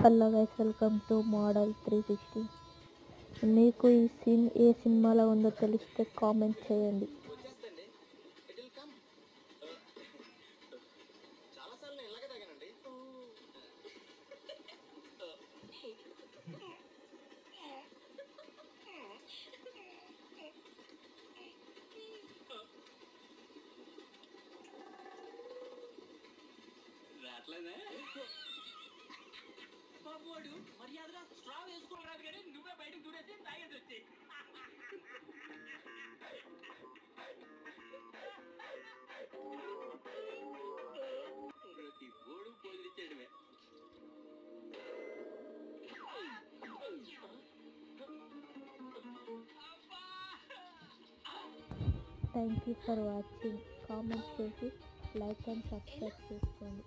Hello guys, welcome to model 360. మీకు ఈ seen a సినిమాలో ఉందో తెలిస్తే కామెంట్ చేయండి. బాబువాడు మర్యాదగా స్ట్రా వేసుకోరాదు కానీ నువ్వే బయటకు దూరేసి తాగేది వచ్చి ప్రతి బోడు పోలిచ్చేయడమే. Thank you for watching. Comment చేసి లైక్ అండ్ సబ్స్క్రైబ్ చేసుకోండి.